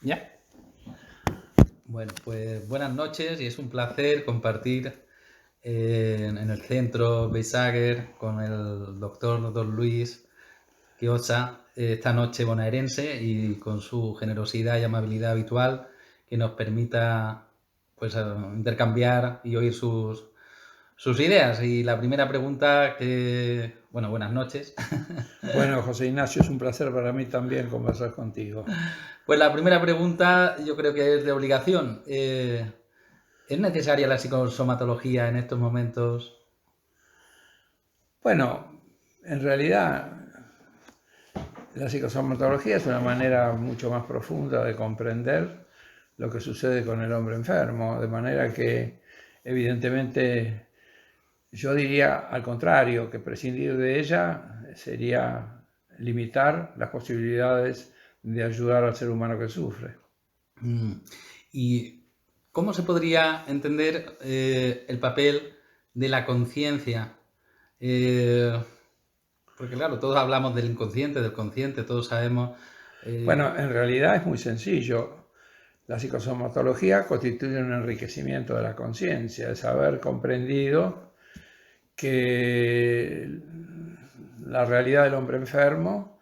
Ya. Bueno, pues buenas noches y es un placer compartir en el centro Beisager con el doctor Don Luis Quiosa esta noche bonaerense y con su generosidad y amabilidad habitual que nos permita pues intercambiar y oír sus ideas. Y la primera pregunta bueno, buenas noches. Bueno, José Ignacio, es un placer para mí también conversar contigo. Pues la primera pregunta yo creo que es de obligación. ¿Es necesaria la psicosomatología en estos momentos? Bueno, en realidad la psicosomatología es una manera mucho más profunda de comprender lo que sucede con el hombre enfermo, de manera que evidentemente yo diría al contrario, que prescindir de ella sería limitar las posibilidades de ayudar al ser humano que sufre. Mm. ¿Y cómo se podría entender el papel de la conciencia? Eh, Porque claro, todos hablamos del inconsciente, del consciente, todos sabemos... Bueno, eh, en realidad es muy sencillo. La psicosomatología constituye un enriquecimiento de la conciencia, es haber comprendido que la realidad del hombre enfermo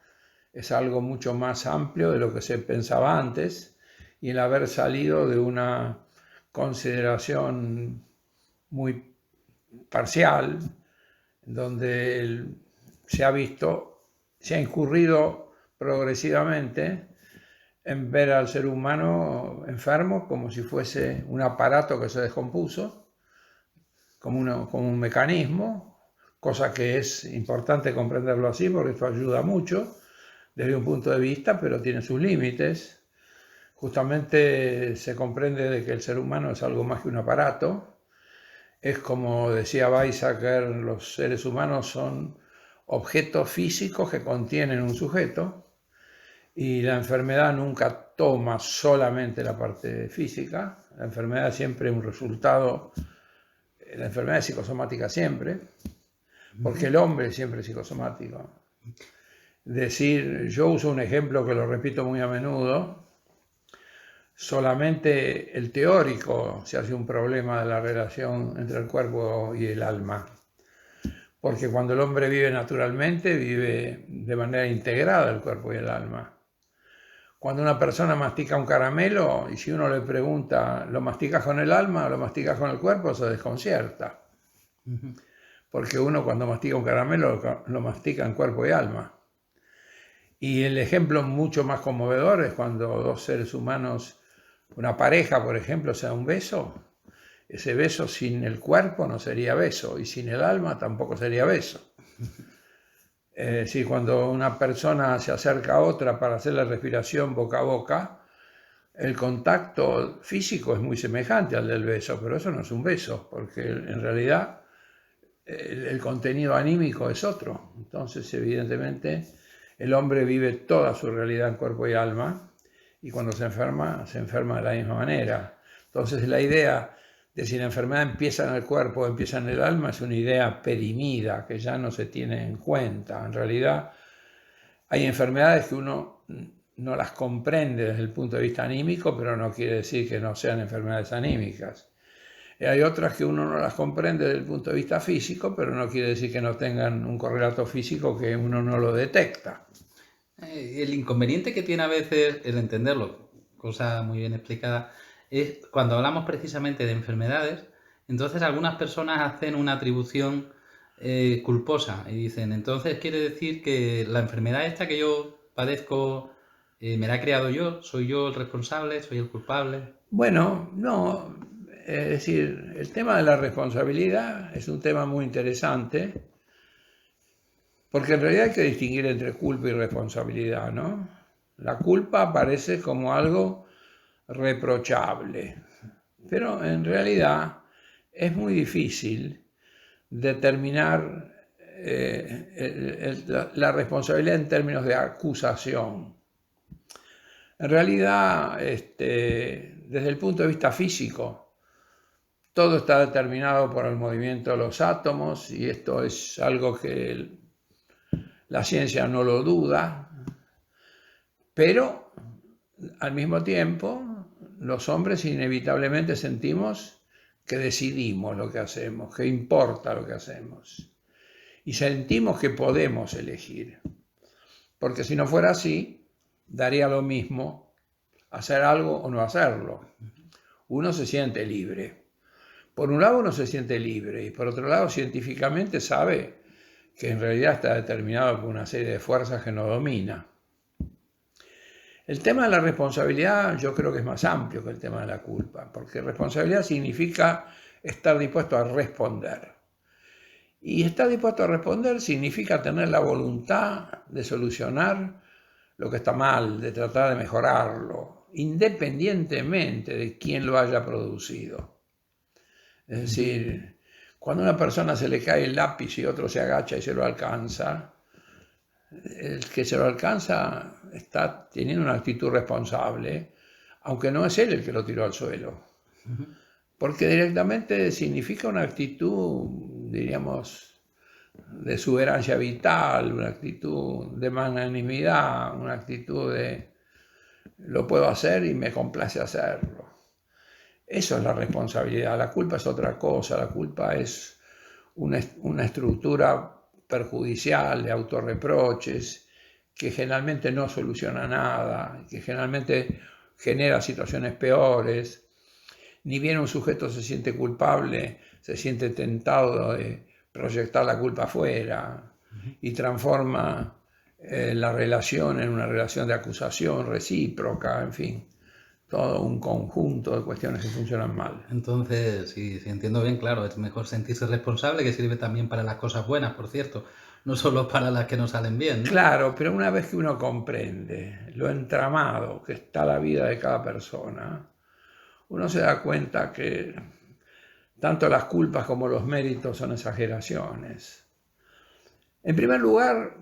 es algo mucho más amplio de lo que se pensaba antes y el haber salido de una consideración muy parcial, donde se ha visto, se ha incurrido progresivamente en ver al ser humano enfermo como si fuese un aparato que se descompuso, como un mecanismo, cosa que es importante comprenderlo así porque esto ayuda mucho desde un punto de vista, pero tiene sus límites. Justamente se comprende de que el ser humano es algo más que un aparato. Es como decía Weizsäcker, los seres humanos son objetos físicos que contienen un sujeto y la enfermedad nunca toma solamente la parte física, la enfermedad siempre es un resultado, la enfermedad es psicosomática siempre, porque el hombre siempre es psicosomático. Decir, yo uso un ejemplo que lo repito muy a menudo, solamente el teórico se hace un problema de la relación entre el cuerpo y el alma, porque cuando el hombre vive naturalmente, vive de manera integrada el cuerpo y el alma. Cuando una persona mastica un caramelo y si uno le pregunta, ¿lo masticas con el alma o lo masticas con el cuerpo? Se desconcierta. Porque uno cuando mastica un caramelo lo mastica en cuerpo y alma. Y el ejemplo mucho más conmovedor es cuando dos seres humanos, una pareja por ejemplo, se da un beso. Ese beso sin el cuerpo no sería beso y sin el alma tampoco sería beso. Es decir, cuando una persona se acerca a otra para hacer la respiración boca a boca, el contacto físico es muy semejante al del beso, pero eso no es un beso, porque en realidad el contenido anímico es otro. Entonces, evidentemente, el hombre vive toda su realidad en cuerpo y alma, y cuando se enferma de la misma manera. Entonces, la idea de si la enfermedad empieza en el cuerpo o empieza en el alma es una idea perimida, que ya no se tiene en cuenta. En realidad, hay enfermedades que uno no las comprende desde el punto de vista anímico, pero no quiere decir que no sean enfermedades anímicas. Y hay otras que uno no las comprende desde el punto de vista físico, pero no quiere decir que no tengan un correlato físico que uno no lo detecta. El inconveniente que tiene a veces el entenderlo, cosa muy bien explicada, es cuando hablamos precisamente de enfermedades, entonces algunas personas hacen una atribución culposa y dicen, entonces quiere decir que la enfermedad esta que yo padezco me la he creado yo, soy el responsable, soy el culpable. Bueno, no, es decir, el tema de la responsabilidad es un tema muy interesante, porque en realidad hay que distinguir entre culpa y responsabilidad, ¿no? La culpa aparece como algo reprochable, pero en realidad es muy difícil determinar la responsabilidad en términos de acusación. En realidad, desde el punto de vista físico, todo está determinado por el movimiento de los átomos y esto es algo que la ciencia no lo duda, pero al mismo tiempo, los hombres inevitablemente sentimos que decidimos lo que hacemos, que importa lo que hacemos. Y sentimos que podemos elegir. Porque si no fuera así, daría lo mismo hacer algo o no hacerlo. Uno se siente libre. Por un lado uno se siente libre y por otro lado científicamente sabe que en realidad está determinado por una serie de fuerzas que no domina. El tema de la responsabilidad yo creo que es más amplio que el tema de la culpa, porque responsabilidad significa estar dispuesto a responder. Y estar dispuesto a responder significa tener la voluntad de solucionar lo que está mal, de tratar de mejorarlo, independientemente de quién lo haya producido. Es decir, cuando a una persona se le cae el lápiz y otro se agacha y se lo alcanza, el que se lo alcanza está teniendo una actitud responsable, aunque no es él el que lo tiró al suelo. Porque directamente significa una actitud, diríamos, de exuberancia vital, una actitud de magnanimidad, una actitud de lo puedo hacer y me complace hacerlo. Eso es la responsabilidad. La culpa es otra cosa. La culpa es una estructura perjudicial de autorreproches que generalmente no soluciona nada, que generalmente genera situaciones peores. Ni bien un sujeto se siente culpable, se siente tentado de proyectar la culpa afuera y transforma la relación en una relación de acusación recíproca, en fin, todo un conjunto de cuestiones que funcionan mal. Entonces, si entiendo bien, claro, es mejor sentirse responsable, que sirve también para las cosas buenas, por cierto, no solo para las que no salen bien, ¿no? Claro, pero una vez que uno comprende lo entramado que está la vida de cada persona, uno se da cuenta que tanto las culpas como los méritos son exageraciones. En primer lugar,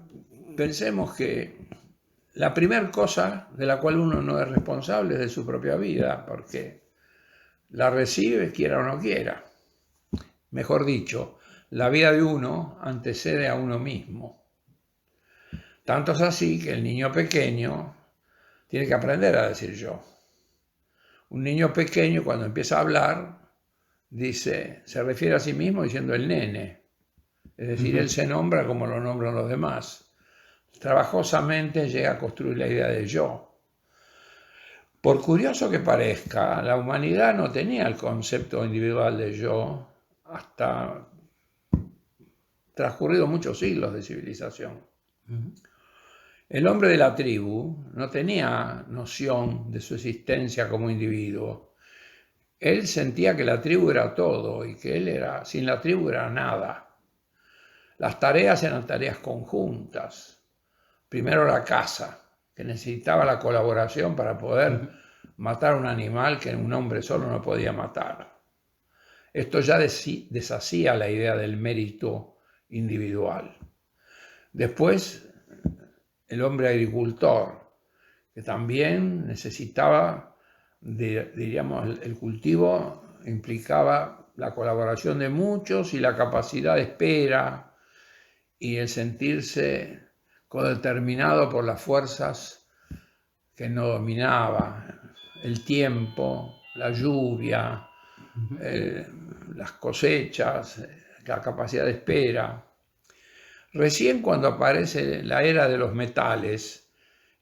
pensemos que la primera cosa de la cual uno no es responsable es de su propia vida, porque la recibe quiera o no quiera. Mejor dicho, la vida de uno antecede a uno mismo. Tanto es así que el niño pequeño tiene que aprender a decir yo. Un niño pequeño cuando empieza a hablar se refiere a sí mismo diciendo el nene. Es decir, él se nombra como lo nombran los demás. Trabajosamente llega a construir la idea de yo. Por curioso que parezca, la humanidad no tenía el concepto individual de yo hasta transcurridos muchos siglos de civilización. El hombre de la tribu no tenía noción de su existencia como individuo. Él sentía que la tribu era todo y que él sin la tribu era nada. Las tareas eran tareas conjuntas. Primero la caza, que necesitaba la colaboración para poder matar un animal que un hombre solo no podía matar. Esto ya deshacía la idea del mérito individual. Después, el hombre agricultor, que también necesitaba, diríamos, el cultivo implicaba la colaboración de muchos y la capacidad de espera y el sentirse codeterminado por las fuerzas que no dominaba, el tiempo, la lluvia, las cosechas, la capacidad de espera. Recién cuando aparece la era de los metales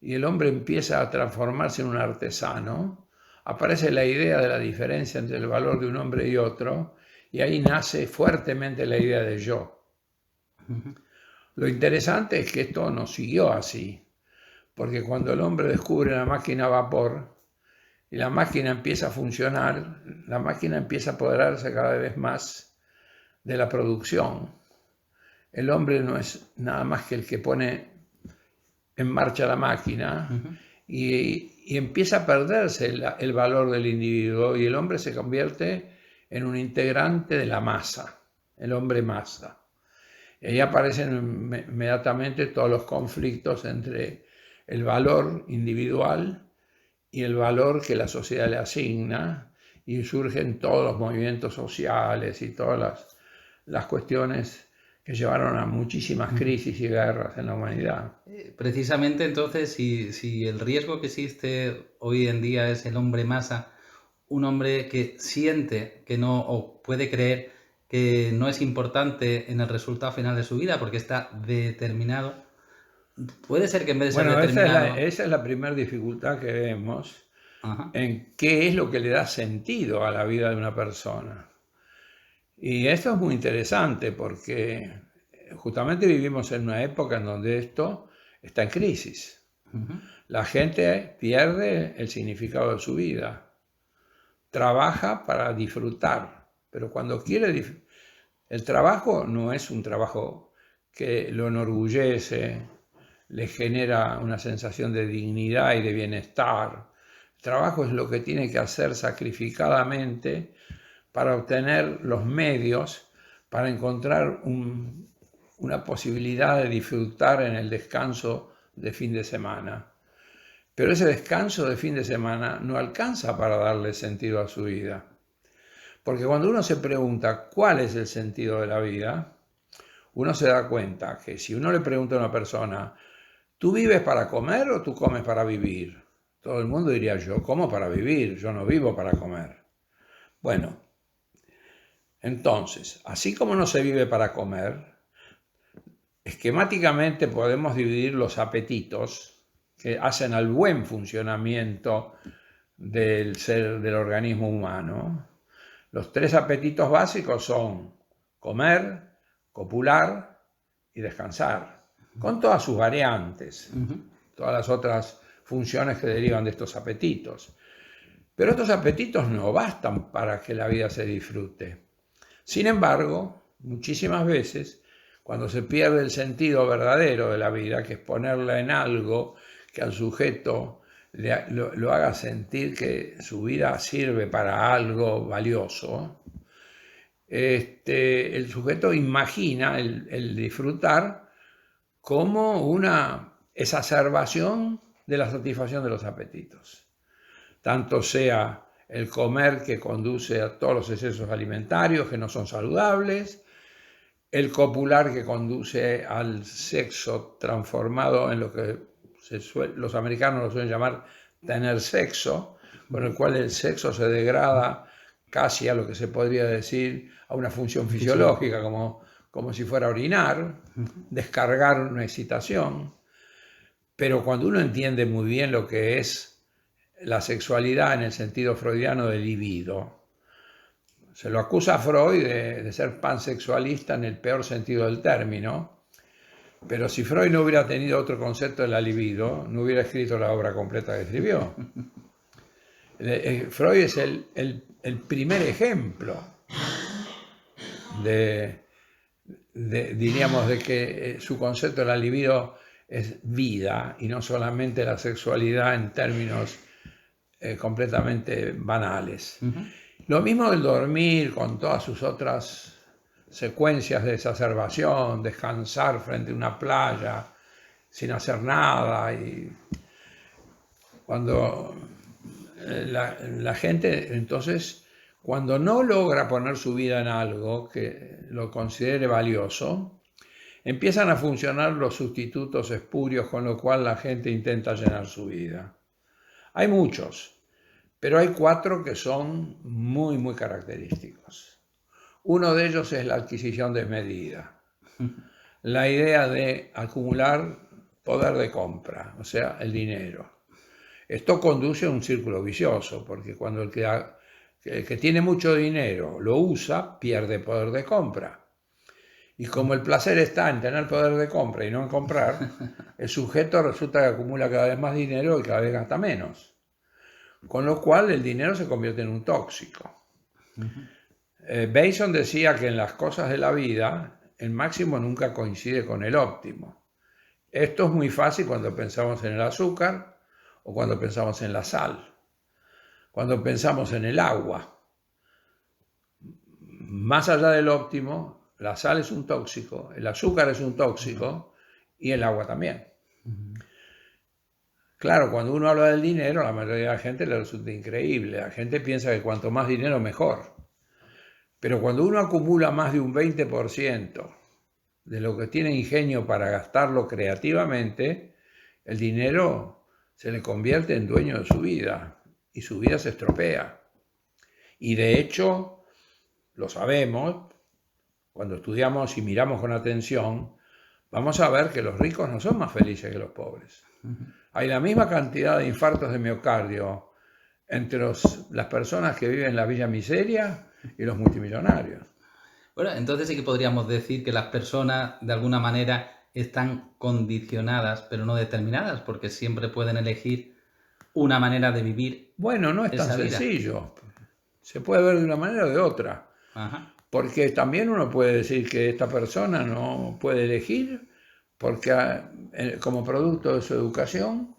y el hombre empieza a transformarse en un artesano, aparece la idea de la diferencia entre el valor de un hombre y otro, y ahí nace fuertemente la idea de yo. Lo interesante es que esto no siguió así, porque cuando el hombre descubre la máquina a vapor y la máquina empieza a funcionar, la máquina empieza a apoderarse cada vez más de la producción. El hombre no es nada más que el que pone en marcha la máquina y empieza a perderse el valor del individuo y el hombre se convierte en un integrante de la masa, el hombre masa. Y ahí aparecen inmediatamente todos los conflictos entre el valor individual y el valor que la sociedad le asigna, y surgen todos los movimientos sociales y todas las cuestiones que llevaron a muchísimas crisis y guerras en la humanidad. Precisamente entonces, si el riesgo que existe hoy en día es el hombre masa, un hombre que siente que no, o puede creer que no es importante en el resultado final de su vida porque está determinado, puede ser que en vez de ser Bueno, determinado... esa es la primera dificultad que vemos Ajá. en qué es lo que le da sentido a la vida de una persona. Y esto es muy interesante porque justamente vivimos en una época en donde esto está en crisis. La gente pierde el significado de su vida. Trabaja para disfrutar, pero cuando quiere el trabajo no es un trabajo que lo enorgullece, le genera una sensación de dignidad y de bienestar. El trabajo es lo que tiene que hacer sacrificadamente para obtener los medios para encontrar una posibilidad de disfrutar en el descanso de fin de semana. Pero ese descanso de fin de semana no alcanza para darle sentido a su vida. Porque cuando uno se pregunta cuál es el sentido de la vida, uno se da cuenta que si uno le pregunta a una persona, ¿tú vives para comer o tú comes para vivir? Todo el mundo diría, yo como para vivir, yo no vivo para comer. Bueno, entonces, así como no se vive para comer, esquemáticamente podemos dividir los apetitos que hacen al buen funcionamiento del organismo humano. Los tres apetitos básicos son comer, copular y descansar, con todas sus variantes, todas las otras funciones que derivan de estos apetitos. Pero estos apetitos no bastan para que la vida se disfrute. Sin embargo, muchísimas veces, cuando se pierde el sentido verdadero de la vida, que es ponerla en algo que al sujeto lo haga sentir que su vida sirve para algo valioso, el sujeto imagina el disfrutar como una exacerbación de la satisfacción de los apetitos. Tanto sea el comer que conduce a todos los excesos alimentarios que no son saludables, el copular que conduce al sexo transformado en lo que los americanos lo suelen llamar tener sexo, con el cual el sexo se degrada casi a lo que se podría decir a una función fisiológica, como si fuera orinar, descargar una excitación. Pero cuando uno entiende muy bien lo que es la sexualidad en el sentido freudiano de libido, se lo acusa a Freud de ser pansexualista en el peor sentido del término, pero si Freud no hubiera tenido otro concepto de la libido, no hubiera escrito la obra completa que escribió. Freud es el primer ejemplo diríamos, de que su concepto de la libido es vida y no solamente la sexualidad en términos completamente banales. Lo mismo del dormir con todas sus otras secuencias de exacerbación, descansar frente a una playa sin hacer nada, y cuando la gente entonces, cuando no logra poner su vida en algo que lo considere valioso, empiezan a funcionar los sustitutos espurios con lo cual la gente intenta llenar su vida. Hay muchos, pero hay 4 que son muy, muy característicos. Uno de ellos es la adquisición desmedida. La idea de acumular poder de compra, o sea, el dinero. Esto conduce a un círculo vicioso, porque cuando el que tiene mucho dinero lo usa, pierde poder de compra. Y como el placer está en tener poder de compra y no en comprar, el sujeto resulta que acumula cada vez más dinero y cada vez gasta menos. Con lo cual el dinero se convierte en un tóxico. Bason decía que en las cosas de la vida el máximo nunca coincide con el óptimo. Esto es muy fácil cuando pensamos en el azúcar o cuando pensamos en la sal. Cuando pensamos en el agua, más allá del óptimo, la sal es un tóxico, el azúcar es un tóxico y el agua también. Claro, cuando uno habla del dinero, a la mayoría de la gente le resulta increíble. La gente piensa que cuanto más dinero, mejor. Pero cuando uno acumula más de un 20% de lo que tiene ingenio para gastarlo creativamente, el dinero se le convierte en dueño de su vida y su vida se estropea. Y de hecho, lo sabemos, cuando estudiamos y miramos con atención, vamos a ver que los ricos no son más felices que los pobres. Hay la misma cantidad de infartos de miocardio entre las personas que viven en la villa miseria y los multimillonarios. Bueno, entonces sí que podríamos decir que las personas de alguna manera están condicionadas, pero no determinadas, porque siempre pueden elegir una manera de vivir Bueno, no es tan esa vida. sencillo. Se puede ver de una manera o de otra. Ajá. Porque también uno puede decir que esta persona no puede elegir porque como producto de su educación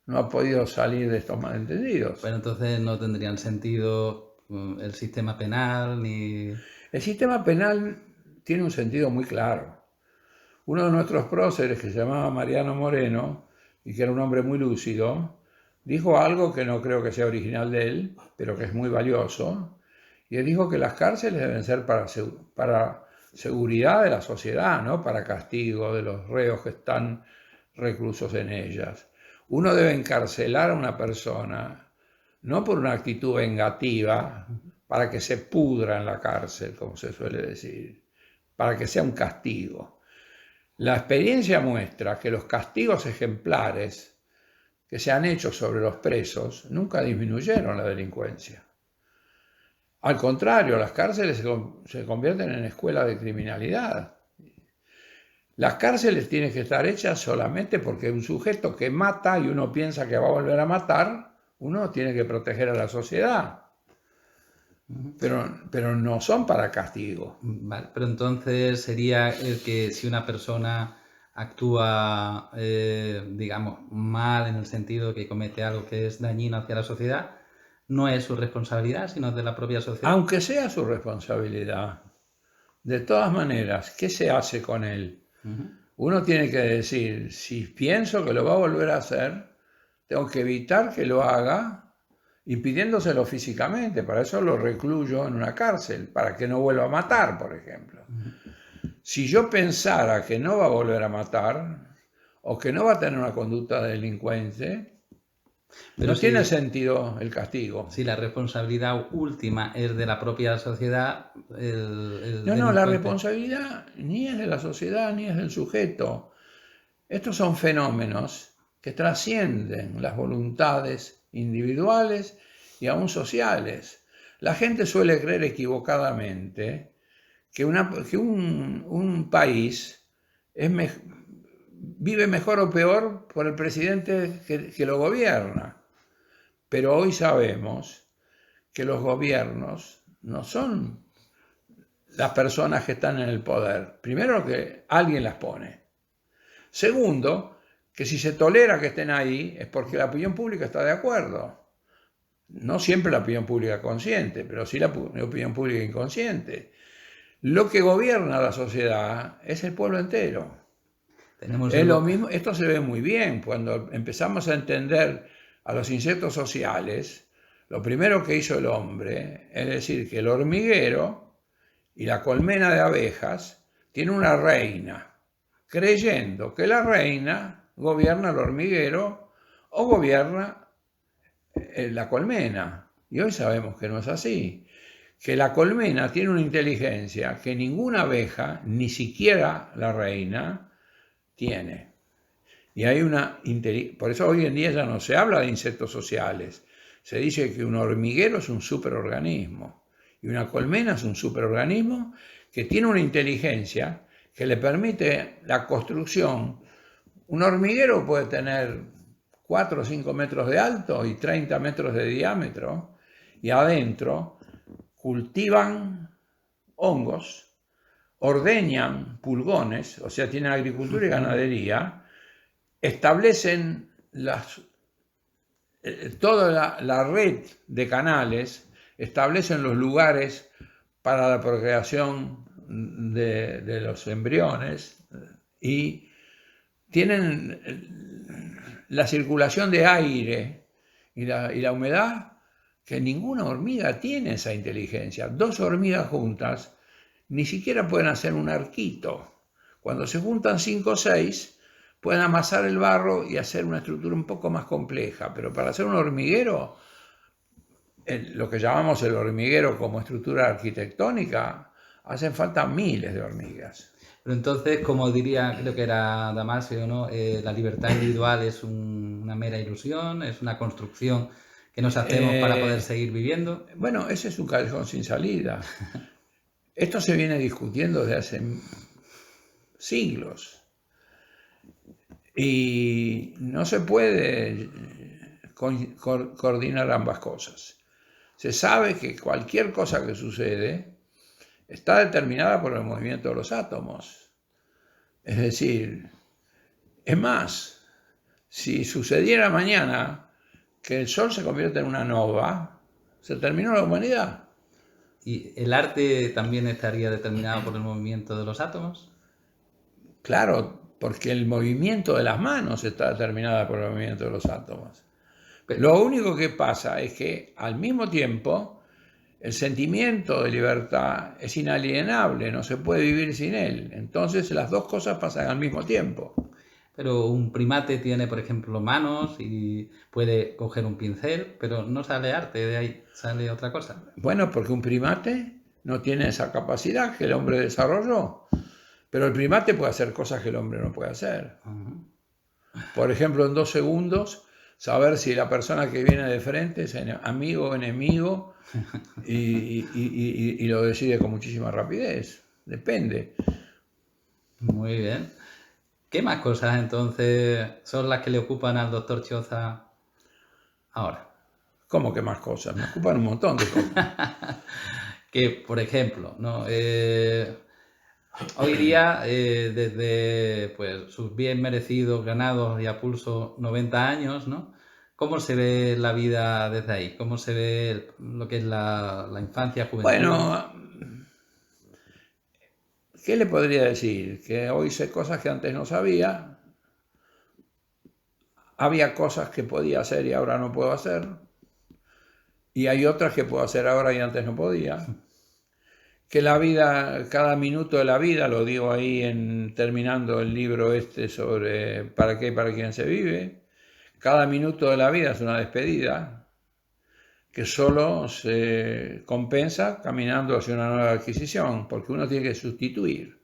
no ha podido salir de estos malentendidos. Pero entonces no tendrían sentido el sistema penal ni... El sistema penal tiene un sentido muy claro. Uno de nuestros próceres, que se llamaba Mariano Moreno, y que era un hombre muy lúcido, dijo algo que no creo que sea original de él, pero que es muy valioso, y él dijo que las cárceles deben ser para seguridad de la sociedad, no para castigo de los reos que están reclusos en ellas. Uno debe encarcelar a una persona no por una actitud vengativa, para que se pudra en la cárcel, como se suele decir, para que sea un castigo. La experiencia muestra que los castigos ejemplares que se han hecho sobre los presos nunca disminuyeron la delincuencia. Al contrario, las cárceles se convierten en escuelas de criminalidad. Las cárceles tienen que estar hechas solamente porque un sujeto que mata y uno piensa que va a volver a matar, uno tiene que proteger a la sociedad. Pero no son para castigo. Vale, pero entonces sería el que si una persona actúa, digamos, mal en el sentido que comete algo que es dañino hacia la sociedad, no es su responsabilidad, sino de la propia sociedad. Aunque sea su responsabilidad. De todas maneras, ¿qué se hace con él? Uno tiene que decir, si pienso que lo va a volver a hacer, tengo que evitar que lo haga, impidiéndoselo físicamente. Para eso lo recluyo en una cárcel, para que no vuelva a matar, por ejemplo. Si yo pensara que no va a volver a matar, o que no va a tener una conducta delincuente, pero no tiene sentido el castigo. Si la responsabilidad última es de la propia sociedad, No, la responsabilidad ni es de la sociedad ni es del sujeto. Estos son fenómenos que trascienden las voluntades individuales y aún sociales. La gente suele creer equivocadamente que un país vive mejor o peor por el presidente que lo gobierna. Pero hoy sabemos que los gobiernos no son las personas que están en el poder. Primero, que alguien las pone. Segundo, que si se tolera que estén ahí es porque la opinión pública está de acuerdo. No siempre la opinión pública consciente, pero sí la opinión pública inconsciente. Lo que gobierna la sociedad es el pueblo entero. Es lo mismo, esto se ve muy bien cuando empezamos a entender a los insectos sociales. Lo primero que hizo el hombre es decir que el hormiguero y la colmena de abejas tiene una reina, creyendo que la reina gobierna el hormiguero o gobierna la colmena. Y hoy sabemos que no es así, que la colmena tiene una inteligencia que ninguna abeja, ni siquiera la reina, tiene. Y hay por eso hoy en día ya no se habla de insectos sociales. Se dice que un hormiguero es un superorganismo y una colmena es un superorganismo que tiene una inteligencia que le permite la construcción. Un hormiguero puede tener 4 o 5 metros de alto y 30 metros de diámetro, y adentro cultivan hongos, ordeñan pulgones, o sea, tienen agricultura y ganadería, establecen toda la red de canales, establecen los lugares para la procreación de los embriones y tienen la circulación de aire y la humedad, que ninguna hormiga tiene esa inteligencia. 2 hormigas juntas ni siquiera pueden hacer un arquito. Cuando se juntan 5 o 6, pueden amasar el barro y hacer una estructura un poco más compleja, pero para hacer un hormiguero, lo que llamamos el hormiguero como estructura arquitectónica, hacen falta miles de hormigas. Pero entonces, como diría, creo que era Damasio, ¿no? La libertad individual es una mera ilusión, es una construcción que nos hacemos para poder seguir viviendo. Bueno, ese es un callejón sin salida. Esto se viene discutiendo desde hace siglos. Y no se puede coordinar ambas cosas. Se sabe que cualquier cosa que sucede está determinada por el movimiento de los átomos. Es decir, es más, si sucediera mañana que el Sol se convierte en una nova, se terminó la humanidad. ¿Y el arte también estaría determinado por el movimiento de los átomos? Claro, porque el movimiento de las manos está determinado por el movimiento de los átomos. Pero, Lo único que pasa es que al mismo tiempo el sentimiento de libertad es inalienable, no se puede vivir sin él. Entonces las dos cosas pasan al mismo tiempo. pero un primate tiene, por ejemplo, manos y puede coger un pincel, pero no sale arte, de ahí sale otra cosa. Bueno, porque un primate no tiene esa capacidad que el hombre desarrolló. Pero el primate puede hacer cosas que el hombre no puede hacer. Por ejemplo, en 2 segundos, saber si la persona que viene de frente es amigo o enemigo y lo decide con muchísima rapidez. Depende. Muy bien. ¿Qué más cosas entonces son las que le ocupan al doctor Chioza ahora? ¿Cómo que más cosas? Me ocupan un montón de cosas. Que, por ejemplo, ¿no? Hoy día, desde pues, sus bien merecidos ganados y a pulso 90 años, ¿no? ¿Cómo se ve la vida desde ahí? ¿Cómo se ve lo que es la infancia, juventud? Bueno, ¿qué le podría decir? Que hoy sé cosas que antes no sabía. Había cosas que podía hacer y ahora no puedo hacer. Y hay otras que puedo hacer ahora y antes no podía. Que la vida, cada minuto de la vida, lo digo ahí terminando el libro este sobre para qué y para quién se vive, cada minuto de la vida es una despedida que solo se compensa caminando hacia una nueva adquisición, porque uno tiene que sustituir.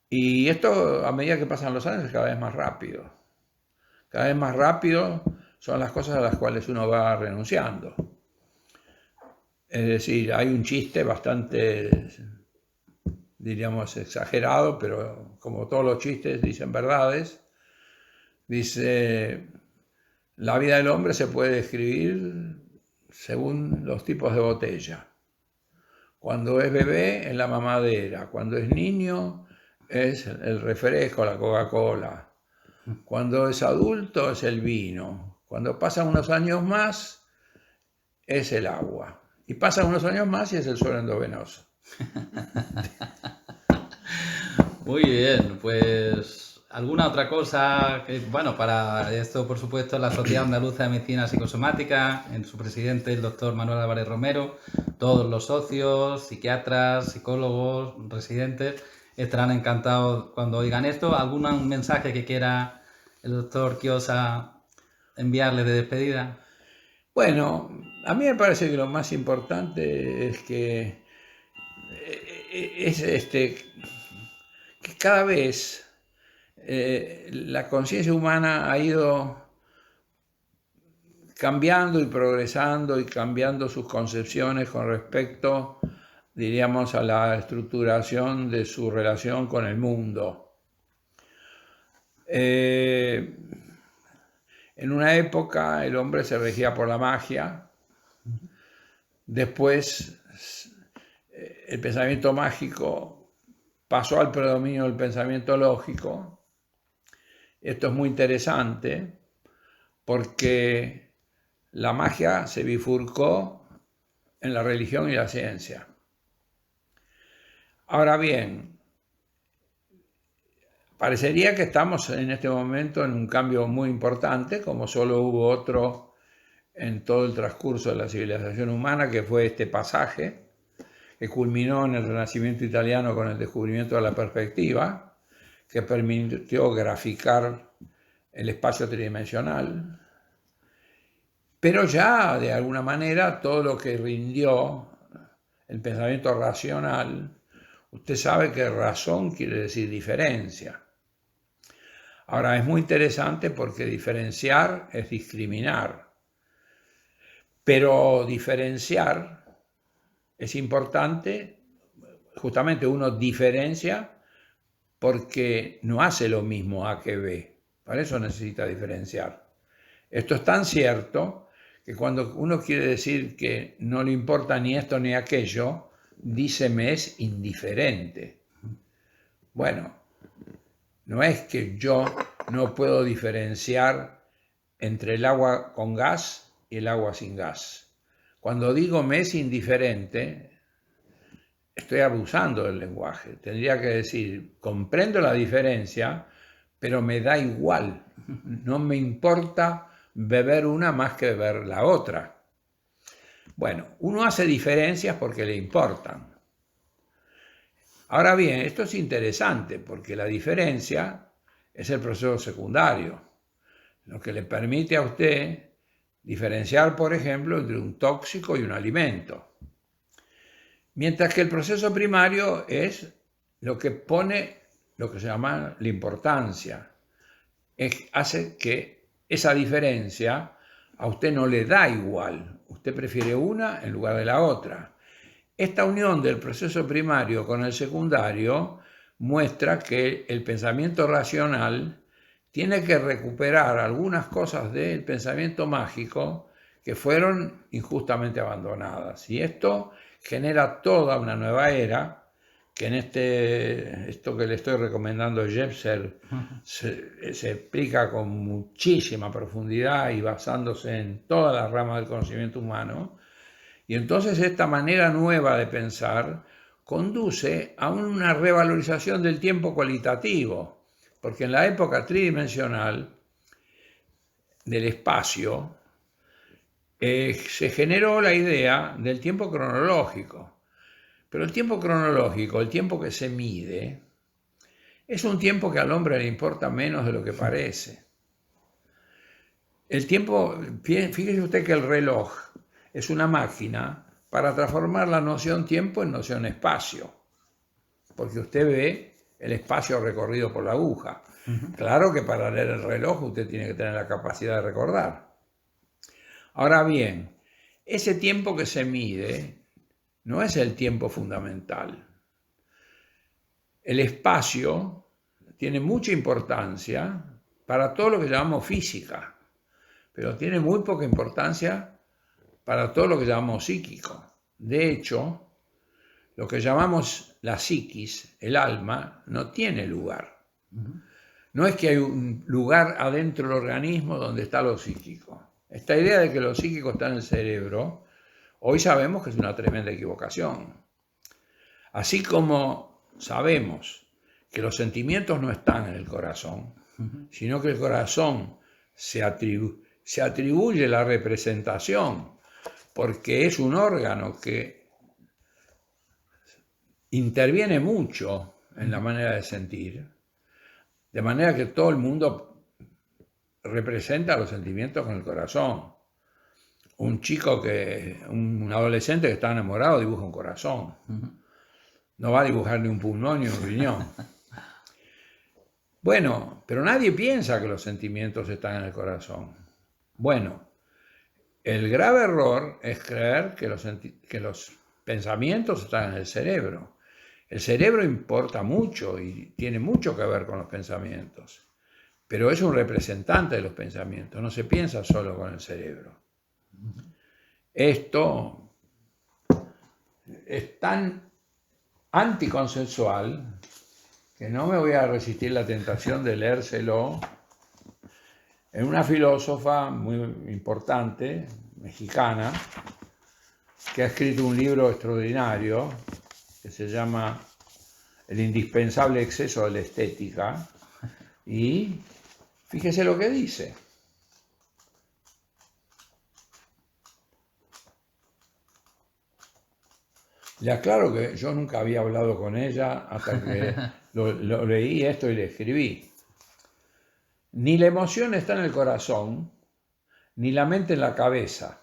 Y esto, a medida que pasan los años, es cada vez más rápido. Cada vez más rápido son las cosas a las cuales uno va renunciando. Es decir, hay un chiste bastante, diríamos, exagerado, pero como todos los chistes dicen verdades. Dice, la vida del hombre se puede describir según los tipos de botella. Cuando es bebé, es la mamadera. Cuando es niño, es el refresco, la Coca-Cola. Cuando es adulto, es el vino. Cuando pasan unos años más, es el agua. Y pasan unos años más y es el suelo endovenoso. Muy bien, pues alguna otra cosa que, bueno, para esto, por supuesto, la Sociedad Andaluza de Medicina Psicosomática, en su presidente, el doctor Manuel Álvarez Romero, todos los socios, psiquiatras, psicólogos, residentes, estarán encantados cuando oigan esto. ¿Algún mensaje que quiera el doctor Chioza enviarle de despedida? Bueno, a mí me parece que lo más importante es que que cada vez la conciencia humana ha ido cambiando y progresando y cambiando sus concepciones con respecto, diríamos, a la estructuración de su relación con el mundo. En una época el hombre se regía por la magia, después el pensamiento mágico pasó al predominio del pensamiento lógico. Esto es muy interesante porque la magia se bifurcó en la religión y la ciencia. Ahora bien, parecería que estamos en este momento en un cambio muy importante, como solo hubo otro en todo el transcurso de la civilización humana, que fue este pasaje, que culminó en el Renacimiento italiano con el descubrimiento de la perspectiva, que permitió graficar el espacio tridimensional. Pero ya, de alguna manera, todo lo que rindió el pensamiento racional, usted sabe que razón quiere decir diferencia. Ahora, es muy interesante porque diferenciar es discriminar. Pero diferenciar es importante, justamente uno diferencia porque no hace lo mismo A que B. Para eso necesita diferenciar. Esto es tan cierto que cuando uno quiere decir que no le importa ni esto ni aquello, dice me es indiferente. Bueno, no es que yo no puedo diferenciar entre el agua con gas y el agua sin gas. Cuando digo me es indiferente, estoy abusando del lenguaje. Tendría que decir, comprendo la diferencia, pero me da igual. No me importa beber una más que beber la otra. Bueno, uno hace diferencias porque le importan. Ahora bien, esto es interesante porque la diferencia es el proceso secundario, lo que le permite a usted diferenciar, por ejemplo, entre un tóxico y un alimento. Mientras que el proceso primario es lo que pone lo que se llama la importancia. Hace que esa diferencia a usted no le da igual. Usted prefiere una en lugar de la otra. Esta unión del proceso primario con el secundario muestra que el pensamiento racional tiene que recuperar algunas cosas del pensamiento mágico que fueron injustamente abandonadas. Y esto genera toda una nueva era que en esto que le estoy recomendando, Gebser, se explica con muchísima profundidad y basándose en todas las ramas del conocimiento humano. Y entonces esta manera nueva de pensar conduce a una revalorización del tiempo cualitativo, porque en la época tridimensional del espacio se generó la idea del tiempo cronológico. Pero el tiempo cronológico, el tiempo que se mide, es un tiempo que al hombre le importa menos de lo que parece. El tiempo, fíjese usted que el reloj es una máquina para transformar la noción tiempo en noción espacio, porque usted ve el espacio recorrido por la aguja. Claro que para leer el reloj usted tiene que tener la capacidad de recordar. Ahora bien, ese tiempo que se mide no es el tiempo fundamental. El espacio tiene mucha importancia para todo lo que llamamos física, pero tiene muy poca importancia para todo lo que llamamos psíquico. De hecho, lo que llamamos la psiquis, el alma, no tiene lugar. No es que hay un lugar adentro del organismo donde está lo psíquico. Esta idea de que lo psíquico está en el cerebro, hoy sabemos que es una tremenda equivocación. Así como sabemos que los sentimientos no están en el corazón, sino que el corazón se atribuye la representación porque es un órgano que interviene mucho en la manera de sentir, de manera que todo el mundo representa los sentimientos con el corazón. Un adolescente que está enamorado dibuja un corazón. No va a dibujar ni un pulmón ni un riñón. Bueno, pero nadie piensa que los sentimientos están en el corazón. Bueno, el grave error es creer que los pensamientos están en el cerebro. El cerebro importa mucho y tiene mucho que ver con los pensamientos, pero es un representante de los pensamientos, no se piensa solo con el cerebro. Esto es tan anticonsensual que no me voy a resistir la tentación de leérselo en una filósofa muy importante, mexicana, que ha escrito un libro extraordinario que se llama El indispensable exceso de la estética, y fíjese lo que dice. Le aclaro que yo nunca había hablado con ella hasta que lo leí esto y le escribí. Ni la emoción está en el corazón, ni la mente en la cabeza.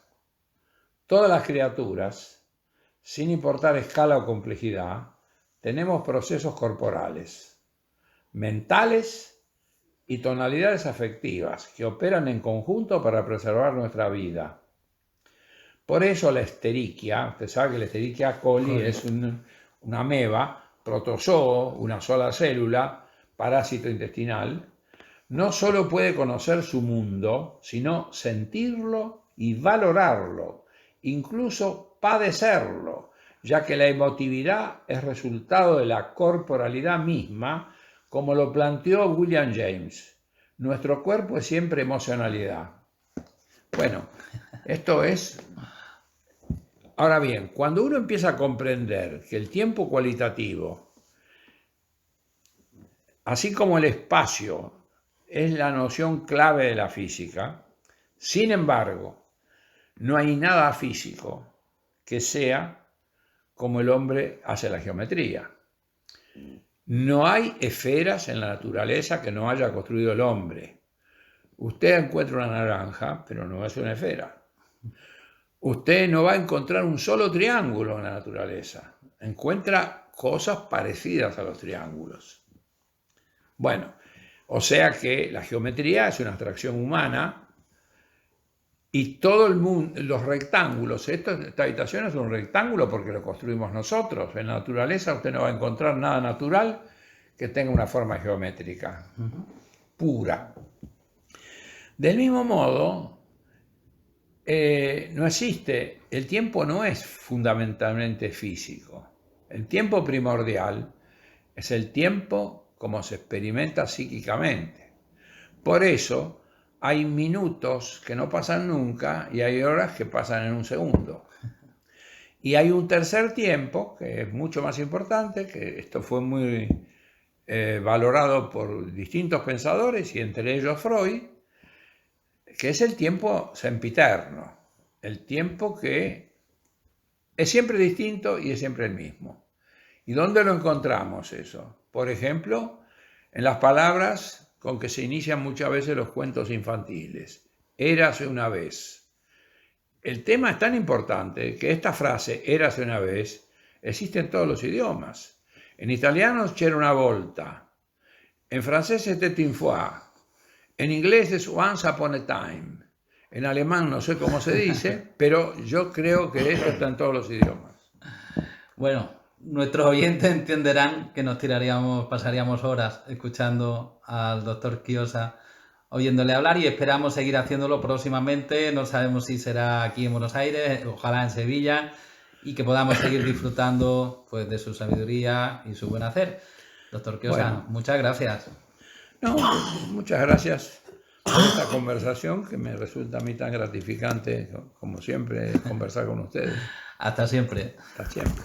Todas las criaturas, sin importar escala o complejidad, tenemos procesos corporales, mentales y tonalidades afectivas que operan en conjunto para preservar nuestra vida. Por eso la Escherichia, usted sabe que la Escherichia coli es una ameba, protozoo, una sola célula, parásito intestinal, no solo puede conocer su mundo, sino sentirlo y valorarlo, incluso padecerlo, ya que la emotividad es resultado de la corporalidad misma, como lo planteó William James. Nuestro cuerpo es siempre emocionalidad. Bueno, esto es... Ahora bien, cuando uno empieza a comprender que el tiempo cualitativo, así como el espacio, es la noción clave de la física, sin embargo, no hay nada físico que sea como el hombre hace la geometría. No hay esferas en la naturaleza que no haya construido el hombre. Usted encuentra una naranja, pero no es una esfera. Usted no va a encontrar un solo triángulo en la naturaleza. Encuentra cosas parecidas a los triángulos. Bueno, o sea que la geometría es una abstracción humana y todo el mundo, los rectángulos, esta habitación es un rectángulo porque lo construimos nosotros. En la naturaleza usted no va a encontrar nada natural que tenga una forma geométrica pura. Del mismo modo, no existe, el tiempo no es fundamentalmente físico. El tiempo primordial es el tiempo como se experimenta psíquicamente. Por eso hay minutos que no pasan nunca y hay horas que pasan en un segundo. Y hay un tercer tiempo que es mucho más importante, que esto fue muy valorado por distintos pensadores y entre ellos Freud, que es el tiempo sempiterno, el tiempo que es siempre distinto y es siempre el mismo. ¿Y dónde lo encontramos eso? Por ejemplo, en las palabras con que se inician muchas veces los cuentos infantiles. Érase una vez. El tema es tan importante que esta frase, érase una vez, existe en todos los idiomas. En italiano c'era una volta, en francés c'était une fois, en inglés es once upon a time, en alemán no sé cómo se dice, pero yo creo que esto está en todos los idiomas. Bueno, nuestros oyentes entenderán que pasaríamos horas escuchando al doctor Quiosa, oyéndole hablar y esperamos seguir haciéndolo próximamente. No sabemos si será aquí en Buenos Aires, ojalá en Sevilla, y que podamos seguir disfrutando pues, de su sabiduría y su buen hacer. Doctor Quiosa, bueno, muchas gracias. No, muchas gracias por esta conversación que me resulta a mí tan gratificante, como siempre, conversar con ustedes. Hasta siempre. Hasta siempre.